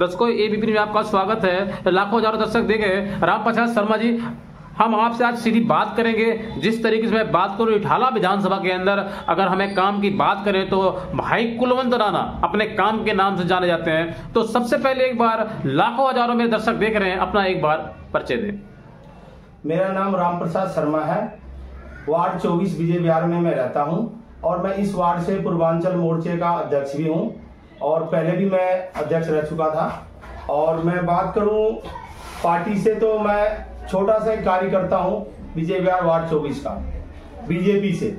दर्शकों, एबीपी में आपका स्वागत है। लाखों हजारों दर्शक देखे रामप्रसाद शर्मा जी, हम आपसे आज सीधी बात करेंगे। जिस तरीके से मैं बात करूं, इटाला विधानसभा के अंदर अगर हमें काम की बात करें तो भाई कुलवंत राणा अपने काम के नाम से जाने जाते हैं। तो सबसे पहले एक बार लाखों हजारों में दर्शक देख रहे हैं, अपना एक बार परिचय दें। मेरा नाम रामप्रसाद शर्मा है। वार्ड 24 विजय विहार में मैं रहता हूं और मैं इस वार्ड से पूर्वांचल मोर्चे का अध्यक्ष भी हूं और पहले भी मैं अध्यक्ष रह चुका था। और मैं बात करूं पार्टी से तो मैं छोटा सा एक कार्यकर्ता हूं विजय विहार वार्ड 24 का बीजेपी से।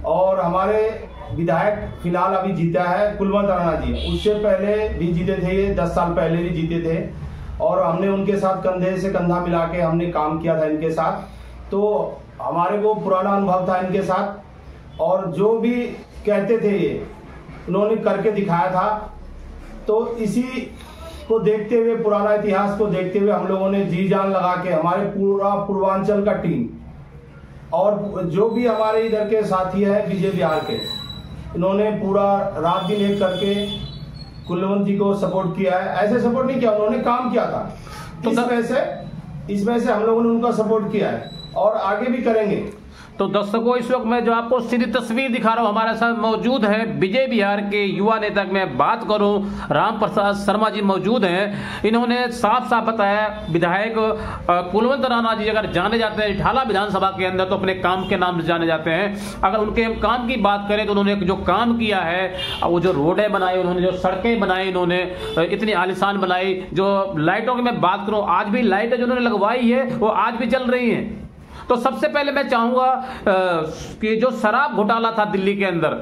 और हमारे विधायक फिलहाल अभी जीता है कुलवंत राणा जी, उससे पहले भी जीते थे, ये 10 साल पहले भी जीते थे और हमने उनके साथ कंधे से कंधा मिला के हमने काम किया था इनके साथ। तो हमारे को पुराना अनुभव था इनके साथ और जो भी कहते थे ये उन्होंने करके दिखाया था। तो इसी को देखते हुए, पुराना इतिहास को देखते हुए हम लोगों ने जी जान लगा के हमारे पूरा पूर्वांचल का टीम और जो भी हमारे इधर के साथी है विजय विहार के, इन्होंने पूरा रात दिन एक करके कुलवंत जी को सपोर्ट किया है। ऐसे सपोर्ट नहीं किया, उन्होंने काम किया था। तो इस वजह से हम लोगों ने उनका सपोर्ट किया है और आगे भी करेंगे। तो दर्शकों, इस वक्त मैं जो आपको सीधी तस्वीर दिखा रहा हूं, हमारे साथ मौजूद है विजय विहार के युवा नेता की मैं बात करूं, रामप्रसाद शर्मा जी मौजूद हैं। इन्होंने साफ साफ बताया विधायक कुलवंत राणा जी अगर जाने जाते हैं इटाला विधानसभा के अंदर तो अपने काम के नाम से जाने जाते हैं। अगर उनके हम काम की बात करें तो उन्होंने जो काम किया है, वो जो रोडें बनाई उन्होंने, जो सड़कें बनाई इन्होंने, इतनी आलिशान बनाई। जो लाइटों की मैं बात करूं, आज भी लाइटें जो उन्होंने लगवाई है वो आज भी चल रही है। तो सबसे पहले मैं चाहूंगा कि जो शराब घोटाला था दिल्ली के अंदर,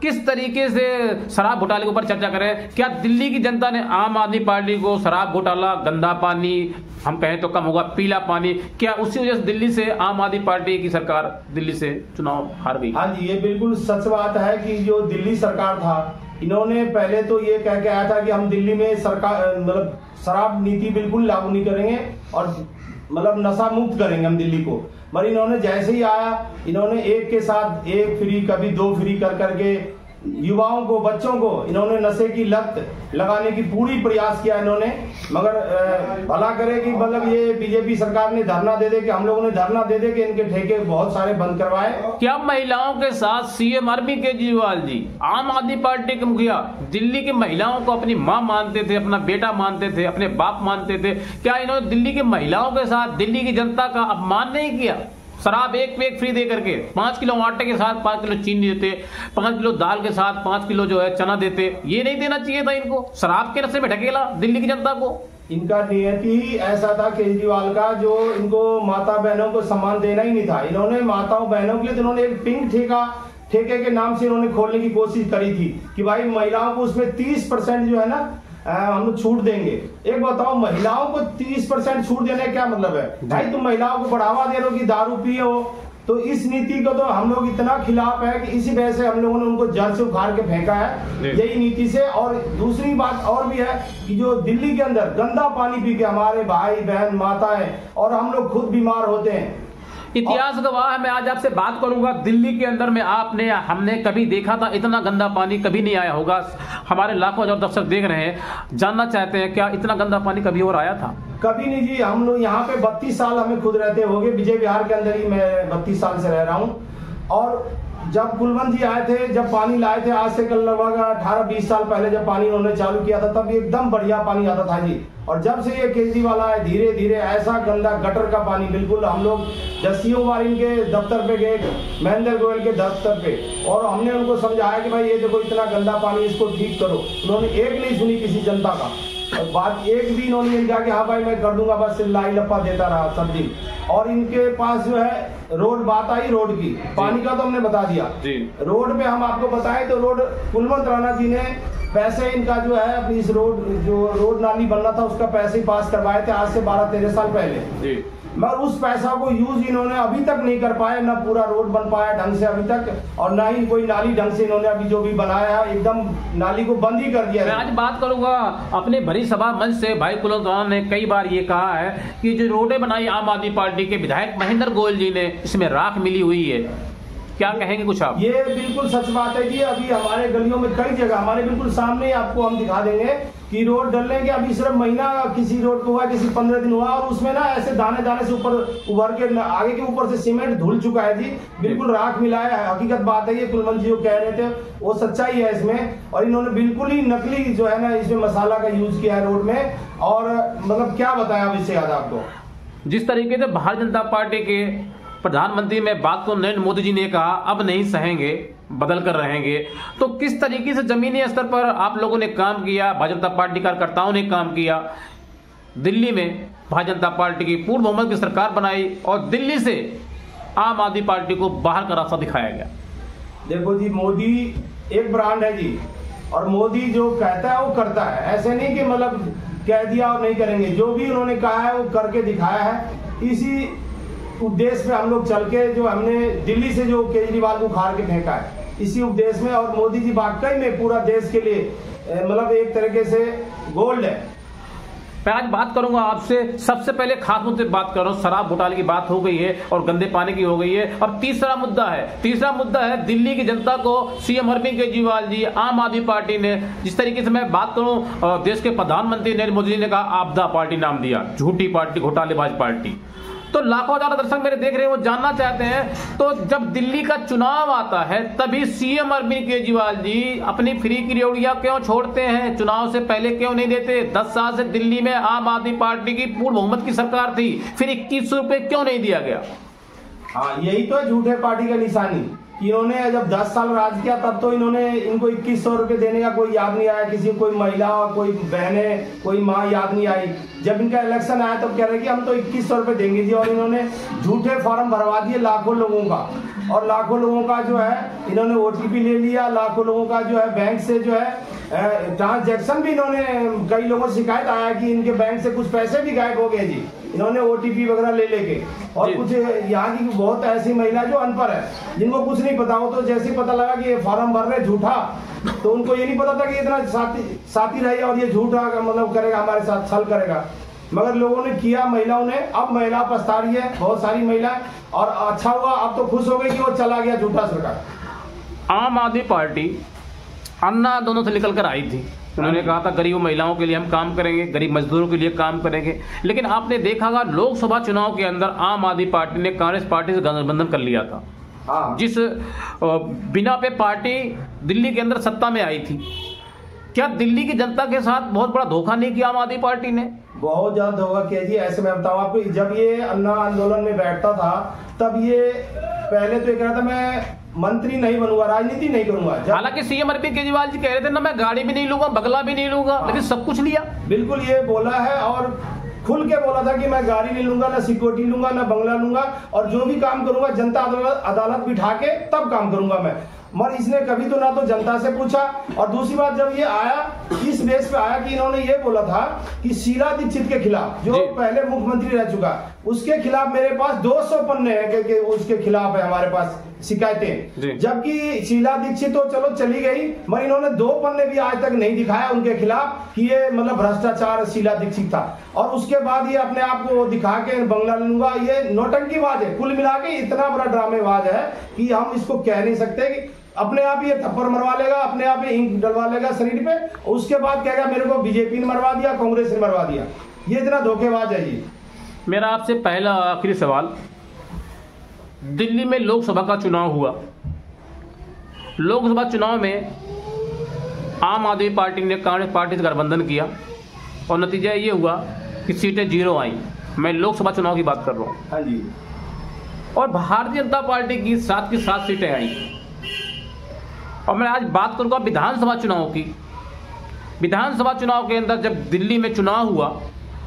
किस तरीके से शराब घोटाले के ऊपर चर्चा करें। क्या दिल्ली की जनता ने आम आदमी पार्टी को शराब घोटाला, गंदा पानी, हम कहें तो कम होगा पीला पानी, क्या उसी वजह से दिल्ली से आम आदमी पार्टी की सरकार दिल्ली से चुनाव हार गई? हाँ जी, ये बिल्कुल सच बात है कि जो दिल्ली सरकार था, इन्होंने पहले तो ये कह के आया था कि हम दिल्ली में सरकार मतलब शराब नीति बिल्कुल लागू नहीं करेंगे और मतलब नशा मुक्त करेंगे हम दिल्ली को। मगर इन्होंने जैसे ही आया, इन्होंने एक के साथ एक फ्री, कभी 2 फ्री कर करके युवाओं को, बच्चों को इन्होंने नशे की लत लगाने की पूरी प्रयास किया इन्होंने। मगर भला करे कि मतलब ये बीजेपी सरकार ने धरना दे दे कि हम लोगों ने धरना दे दे कि इनके ठेके बहुत सारे बंद करवाए। क्या महिलाओं के साथ सीएम अरविंद केजरीवाल जी, आम आदमी पार्टी के मुखिया, दिल्ली की महिलाओं को अपनी मां मानते थे, अपना बेटा मानते थे, अपने बाप मानते थे? क्या इन्होंने दिल्ली की महिलाओं के साथ दिल्ली की जनता का अपमान नहीं किया? शराब एक पे एक फ्री दे करके 5 किलो आटे के साथ 5 किलो चीनी देते, 5 किलो दाल के साथ 5 किलो जो है चना देते। ये नहीं देना चाहिए था इनको, शराब के नशे में ढकेला दिल्ली की जनता को। इनका नियति ही ऐसा था केजरीवाल का, जो इनको माता बहनों को सम्मान देना ही नहीं था। इन्होंने माताओं बहनों के लिए तो इन्होंने एक पिंक ठेके के नाम से इन्होंने खोलने की कोशिश करी थी कि भाई महिलाओं को उसमें 30% जो है ना हम लोग छूट देंगे। एक बताओ, महिलाओं को 30% छूट देने का क्या मतलब है? भाई तुम महिलाओं को बढ़ावा दे रहे हो कि दारू पिए हो। तो इस नीति को तो हम लोग इतना खिलाफ है कि इसी वजह से हम लोगों ने उनको जड़ से उखाड़ के फेंका है यही नीति से। और दूसरी बात और भी है कि जो दिल्ली के अंदर गंदा पानी पी के हमारे भाई बहन माताएं और हम लोग खुद बीमार होते हैं। इतिहास गवाह है। मैं आज आपसे बात करूंगा, दिल्ली के अंदर में आपने हमने कभी देखा था इतना गंदा पानी? कभी नहीं आया होगा। हमारे लाखों हजार दर्शक देख रहे हैं, जानना चाहते हैं क्या इतना गंदा पानी कभी और आया था? कभी नहीं जी। हम लोग यहाँ पे 32 साल हमें खुद रहते हो गए, विजय विहार के अंदर ही मैं 32 साल से रह रहा हूँ। और जब कुलवंत जी आए थे, जब पानी लाए थे, आज से कल लगभग 18-20 साल पहले जब पानी उन्होंने चालू किया था, तब एकदम बढ़िया पानी आता था जी। और जब से ये केजरीवाल आए, धीरे धीरे ऐसा गंदा गटर का पानी, बिल्कुल हम लोग 10 बार इनके दफ्तर पे गए, महेंद्र गोयल के दफ्तर पे, और हमने उनको समझाया कि भाई ये देखो इतना गंदा पानी, इसको ठीक करो। उन्होंने एक नहीं सुनी किसी जनता का बात, एक भी इन्होंने नहीं कहा कि हाँ भाई मैं कर दूंगा, बस लाई लप्पा देता रहा सब दिन। और इनके पास जो है रोड, बात आई रोड की, पानी का तो हमने बता दिया जी। रोड पे हम आपको बताएं तो रोड कुलवंत राणा जी ने पैसे इनका जो है अपनी इस रोड नाली बनना था उसका पैसे पास करवाए थे आज से 12-13 साल पहले जी। मगर उस पैसा को यूज इन्होंने अभी तक नहीं कर पाए, ना पूरा रोड बन पाया ढंग से अभी तक, और ना ही कोई नाली ढंग से इन्होंने अभी जो भी बनाया है एकदम नाली को बंद ही कर दिया। मैं आज बात करूंगा अपने भरी सभा मंच से, भाई कुलवंत राणा ने कई बार ये कहा है कि जो रोडें बनाई आम आदमी पार्टी के विधायक महेंद्र गोयल जी ने, इसमें राख मिली हुई है। क्या कहेंगे कुछ आप? ये बिल्कुल सच बात है कि अभी हमारे गलियों में कई जगह, हमारे बिल्कुल सामने ही आपको हम दिखा देंगे कि रोड डलने के अभी सिर्फ महीना किसी रोड को हुआ, किसी 15 दिन हुआ, और उसमें ना ऐसे दाने दाने से ऊपर उभर के आगे के ऊपर से सीमेंट धुल चुका है जी, बिल्कुल राख मिला है। हकीकत बात है ये, कुलवंत जी जो कह रहे थे वो सच्चाई है इसमें। और इन्होंने बिल्कुल ही नकली जो है ना इसमें मसाला का यूज किया है रोड में, और मतलब क्या बताया अब इससे ज्यादा आपको। जिस तरीके से भारतीय जनता पार्टी के प्रधानमंत्री में बात को नरेंद्र मोदी जी ने कहा अब नहीं सहेंगे, बदल कर रहेंगे, तो किस तरीके से जमीनी स्तर पर आप लोगों ने काम किया, भारतीय जनता पार्टी कार्यकर्ताओं ने काम किया, दिल्ली में भारतीय जनता पार्टी की पूर्ण बहुमत की सरकार बनाई और दिल्ली से आम आदमी पार्टी को बाहर का रास्ता दिखाया गया। देखो जी, मोदी एक ब्रांड है जी, और मोदी जो कहता है वो करता है। ऐसे नहीं कि मतलब कह दिया और नहीं करेंगे, जो भी उन्होंने कहा है वो करके दिखाया है। इसी उद्देश्य पे हम लोग चल के जो हमने दिल्ली से जो केजरीवाल को उखाड़ के फेंका है, इसी उद्देश्य में। और मोदी जी वाकई में पूरा देश के लिए मतलब एक तरीके से गोल्ड है। मैं आज बात करूंगा आपसे, सबसे पहले खास मुद्दे बात कर रहा हूं। शराब घोटाले की बात हो गई है और गंदे पानी की हो गई है, और तीसरा मुद्दा है दिल्ली की जनता को सीएम अरविंद केजरीवाल जी, आम आदमी पार्टी ने, जिस तरीके से मैं बात करूं, देश के प्रधानमंत्री नरेंद्र मोदी जी ने कहा आपदा पार्टी नाम दिया, झूठी पार्टी, घोटालेबाज पार्टी। तो लाखों हजार दर्शक मेरे देख रहे हैं, वो जानना चाहते हैं, तो जब दिल्ली का चुनाव आता है तभी सीएम अरविंद केजरीवाल जी अपनी फ्री की रेवड़ियां क्यों छोड़ते हैं, चुनाव से पहले क्यों नहीं देते? 10 साल से दिल्ली में आम आदमी पार्टी की पूर्ण बहुमत की सरकार थी, फिर 2100 रुपए क्यों नहीं दिया गया? हाँ, यही तो है झूठे पार्टी का निशानी। इन्होंने जब 10 साल राज किया तब तो इनको 2100 रुपए देने का कोई याद नहीं आया, किसी कोई महिला, कोई बहने, कोई माँ याद नहीं आई। जब इनका इलेक्शन आया तब कह रहे कि हम तो 2100 रुपए देंगे जी, और इन्होंने झूठे फॉर्म भरवा दिए लाखों लोगों का, और लाखों लोगों का जो है इन्होंने ओटीपी ले लिया, लाखों लोगों का जो है बैंक से जो है ट्रांजैक्शन भी, इन्होंने कई लोगों से शिकायत आया कि इनके बैंक से कुछ पैसे भी गायब हो गए जी, इन्होंने ओटीपी वगैरह ले लेके। और कुछ यहाँ की बहुत ऐसी महिला जो अनपढ़ है, जिनको कुछ नहीं पता हो, तो जैसे ही पता लगा कि ये फॉर्म भर रहे झूठा, तो उनको ये नहीं पता था कि इतना साथी रहेगा और ये झूठा मतलब करेगा, हमारे साथ छल करेगा। मगर लोगों ने किया, महिलाओं ने। अब महिला पछता रही है, बहुत सारी महिला, और अच्छा हुआ, अब तो खुश हो गई कि वो चला गया झूठा सरकार। आम आदमी पार्टी अन्ना दोनों से निकल कर आई थी, उन्होंने कहा था गरीब महिलाओं के लिए हम काम करेंगे, गरीब मजदूरों के लिए काम करेंगे। लेकिन आपने देखा होगा लोकसभा चुनाव के अंदर आम आदमी पार्टी ने कांग्रेस पार्टी से गठबंधन कर लिया था। जिस बिना पे पार्टी दिल्ली के अंदर सत्ता में आई थी, क्या दिल्ली की जनता के साथ बहुत बड़ा धोखा नहीं किया आम आदमी पार्टी ने? बहुत ज्यादा धोखा किया जी। ऐसे मैं बताऊं आपको, जब ये अन्ना आंदोलन में बैठता था तब ये पहले तो ये कह रहा था मैं मंत्री नहीं बनूंगा, राजनीति नहीं करूंगा। हालांकि सीएम अरविंद केजरीवाल जी कह रहे थे ना मैं गाड़ी भी नहीं लूंगा, बगला भी नहीं लूंगा, लेकिन सब कुछ लिया। बिल्कुल ये बोला है, और खुल के बोला था कि मैं गाड़ी नहीं लूंगा, ना सिक्योरिटी लूंगा, ना बंगला लूंगा, और जो भी काम करूंगा जनता अदालत बिठा के तब काम करूंगा मैं। मगर इसने कभी तो ना तो जनता से पूछा, और दूसरी बात जब ये आया इस बेस पे आया कि इन्होंने ये बोला था कि शीला दीक्षित के खिलाफ, जो पहले मुख्यमंत्री रह चुका, उसके खिलाफ मेरे पास 200 पन्ने हैं कि उसके खिलाफ है हमारे पास शिकायतें। जबकि शीला दीक्षित तो चलो चली गई, मगर इन्होंने 2 पन्ने भी आज तक नहीं दिखाया उनके खिलाफ कि ये मतलब भ्रष्टाचार शीला दीक्षित था। और उसके बाद ये अपने आप को दिखा के बंगला लूंगा, ये नौटंकीबाज है। कुल मिला के इतना बड़ा ड्रामेबाज है कि हम इसको कह नहीं सकते कि अपने आप ये थप्पड़ मरवा लेगा, अपने आप ये इंक डलवा लेगा शरीर पे, उसके बाद कहेगा मेरे को बीजेपी ने मरवा दिया, कांग्रेस ने मरवा दिया। ये इतना धोखेबाज है जी। मेरा आपसे पहला आखिरी सवाल, दिल्ली में लोकसभा का चुनाव हुआ, लोकसभा चुनाव में आम आदमी पार्टी ने कांग्रेस पार्टी से गठबंधन किया और नतीजा ये हुआ कि सीटें 0 आई। मैं लोकसभा चुनाव की बात कर रहा हूँ। हाँ जी। और भारतीय जनता पार्टी की 7 की 7 सीटें आई। और मैं आज बात करूंगा विधानसभा चुनाव की। विधानसभा चुनाव के अंदर जब दिल्ली में चुनाव हुआ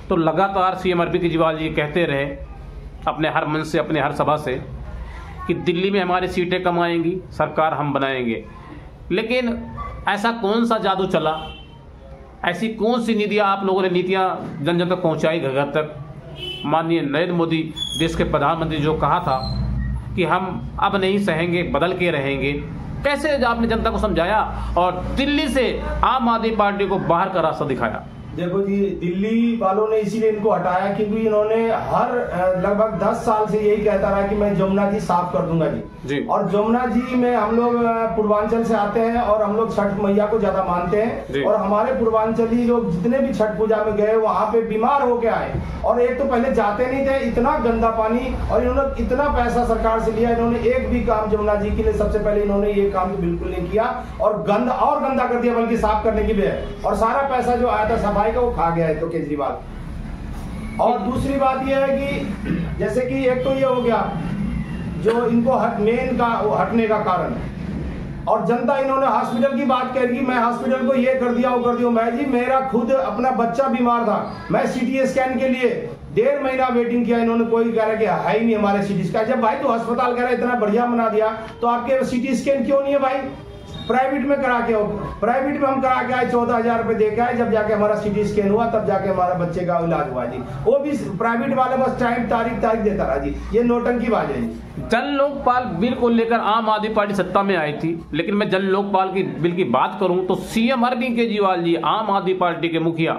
तो लगातार सीएम अरविंद केजरीवाल जी कहते रहे अपने हर मंच से, अपने हर सभा से, कि दिल्ली में हमारी सीटें कम आएंगी, सरकार हम बनाएंगे। लेकिन ऐसा कौन सा जादू चला, ऐसी कौन सी नीतियां आप लोगों ने जन जन तक पहुंचाई, घर घर तक? माननीय नरेंद्र मोदी देश के प्रधानमंत्री जो कहा था कि हम अब नहीं सहेंगे, बदल के रहेंगे, कैसे आपने जनता को समझाया और दिल्ली से आम आदमी पार्टी को बाहर का रास्ता दिखाया? देखो जी, दिल्ली वालों ने इसीलिए इनको हटाया क्योंकि इन्होंने हर लगभग 10 साल से यही कहता रहा कि मैं जमुना जी साफ कर दूंगा जी। और जमुना जी में हम लोग पूर्वांचल से आते हैं और हम लोग छठ मैया को ज्यादा मानते हैं और हमारे पूर्वांचली लोग जितने भी छठ पूजा में गए वहां पे बीमार होके आए। और एक तो पहले जाते नहीं थे, इतना गंदा पानी, और इन्होंने इतना पैसा सरकार से लिया, इन्होंने एक भी काम जमुना जी के लिए सबसे पहले इन्होंने ये काम तो बिल्कुल नहीं किया और गंदा कर दिया, बल्कि साफ करने की बजाय। और सारा पैसा जो आया था सफाई का वो खा गया है तो केजरीवाल। और दूसरी बात ये है कि जैसे कि एक तो ये हो गया जो इनको मेन का हटने का कारण, और जनता इन्होंने हॉस्पिटल की बात करी, मैं हॉस्पिटल को ये कर दिया वो कर दिया। मैं जी, मेरा खुद अपना बच्चा बीमार था, मैं सीटी स्कैन के लिए 1.5 महीना वेटिंग किया, इन्होंने कोई कह रहा कि है ही नहीं हमारे सीटी स्कैन। जब भाई तो अस्पताल कह रहा है इतना बढ़िया बना दिया तो आपके सीटी स्कैन क्यों नहीं है भाई? प्राइवेट में करा के, प्राइवेट में हम करा के आए, 14,000 रुपए दे के आए, जब जाके हमारा सीटी स्कैन हुआ तब जाके हमारा बच्चे का इलाज हुआ जी। वो भी प्राइवेट वाले बस टाइम तारीख देता रहा जी। ये नोटंकी बात है जी। जन लोकपाल बिल को लेकर आम आदमी पार्टी सत्ता में आई थी, लेकिन मैं जन लोकपाल की बिल की बात करूं तो सीएम अरविंद केजरीवाल जी, आम आदमी पार्टी के मुखिया,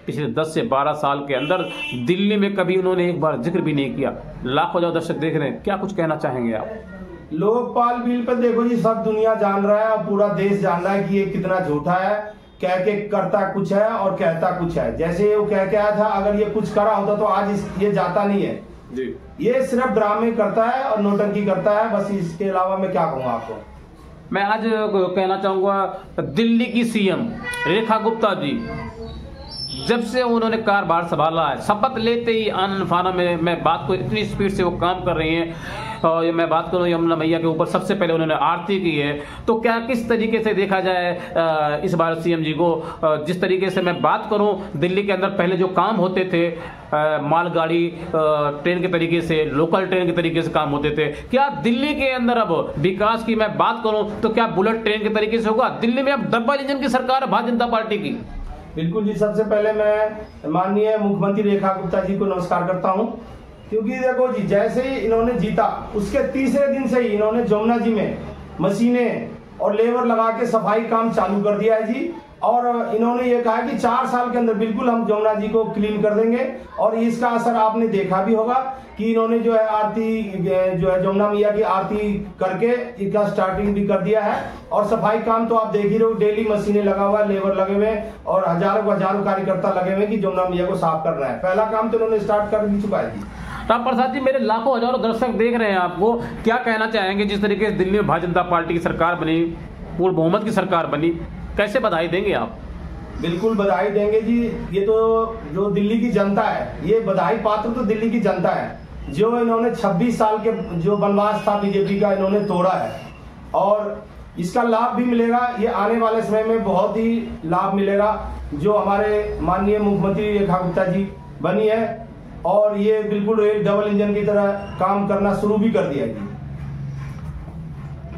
पिछले 10 से 12 साल के अंदर दिल्ली में कभी उन्होंने एक बार जिक्र भी नहीं किया। लाखों जो दर्शक देख रहे हैं, क्या कुछ कहना चाहेंगे आप? लोकपाल बिल पर देखो जी, सब दुनिया जान रहा है और पूरा देश जान रहा है कि ये कितना झूठा है। कह के करता कुछ है और कहता कुछ है। जैसे वो कह के आया था, अगर ये कुछ करा होता तो आज ये जाता नहीं है जी। ये सिर्फ ड्रामे करता है और नोटंकी करता है, बस इसके अलावा मैं क्या कहूँगा आपको। मैं आज कहना चाहूंगा, दिल्ली की सीएम रेखा गुप्ता जी, जब से उन्होंने कारभार संभाला है, शपथ लेते ही आनंद फाना में मैं बात को इतनी स्पीड से वो काम कर रही हैं। और मैं बात करूं यमुना मैया के ऊपर, सबसे पहले उन्होंने आरती की है। तो क्या किस तरीके से देखा जाए इस बार सीएम जी को, जिस तरीके से मैं बात करूं, दिल्ली के अंदर पहले जो काम होते थे मालगाड़ी ट्रेन के तरीके से, लोकल ट्रेन के तरीके से काम होते थे, क्या दिल्ली के अंदर अब विकास की मैं बात करूं तो क्या बुलेट ट्रेन के तरीके से होगा? दिल्ली में अब डब्बा इंजन की सरकार है भारतीय जनता पार्टी की। बिल्कुल जी, सबसे पहले मैं माननीय मुख्यमंत्री रेखा गुप्ता जी को नमस्कार करता हूं, क्योंकि देखो जी, जैसे ही इन्होंने जीता उसके तीसरे दिन से ही इन्होंने जमुना जी में मशीनें और लेबर लगा के सफाई काम चालू कर दिया है जी। और इन्होंने ये कहा कि 4 साल के अंदर बिल्कुल हम जमुना जी को क्लीन कर देंगे। और इसका असर आपने देखा भी होगा कि इन्होंने जो है आरती, जो है जमुना मैया की आरती करके इसका स्टार्टिंग भी कर दिया है। और सफाई काम तो आप देख ही रहे हो, डेली मशीनें लगा हुआ है, लेबर लगे हुए और हजारों कार्यकर्ता लगे हुए कि जमुना मैया को साफ करना है। पहला काम तो इन्होंने स्टार्ट कर भी चुका है जी। राम प्रसाद जी, मेरे लाखों हजारों दर्शक देख रहे हैं आपको, क्या कहना चाहेंगे? जिस तरीके से दिल्ली में भारतीय जनता पार्टी की सरकार बनी, पूर्ण बहुमत की सरकार बनी, कैसे बधाई देंगे आप? बिल्कुल बधाई देंगे जी। ये तो जो दिल्ली की जनता है, ये बधाई पात्र तो दिल्ली की जनता है, जो इन्होंने 26 साल के जो वनवास था बीजेपी का, इन्होंने तोड़ा है। और इसका लाभ भी मिलेगा, ये आने वाले समय में बहुत ही लाभ मिलेगा। जो हमारे माननीय मुख्यमंत्री रेखा गुप्ता जी बनी है, और ये बिल्कुल रेल डबल इंजन की तरह काम करना शुरू भी कर दिया है।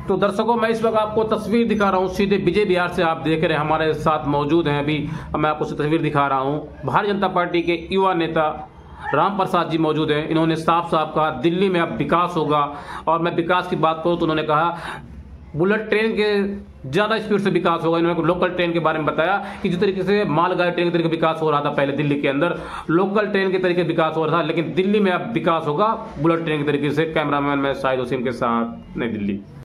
तो दर्शकों, मैं इस वक्त आपको तस्वीर दिखा रहा हूं, सीधे विजय विहार से आप देख रहे हैं, हमारे साथ मौजूद हैं अभी, मैं आपको तस्वीर दिखा रहा हूं। भारतीय जनता पार्टी के युवा नेता राम प्रसाद जी मौजूद हैं। इन्होंने साफ साफ कहा दिल्ली में अब विकास होगा। और मैं विकास की बात करूं तो उन्होंने कहा बुलेट ट्रेन के ज्यादा स्पीड से विकास होगा। इन्होंने लोकल ट्रेन के बारे में बताया कि जिस तरीके से मालगाड़ी ट्रेन के तरीके विकास हो रहा था पहले दिल्ली के अंदर, लोकल ट्रेन के तरीके विकास हो रहा था, लेकिन दिल्ली में अब विकास होगा बुलेट ट्रेन के तरीके से। कैमरामैन मैं शाहिद वसीम के साथ, नई दिल्ली।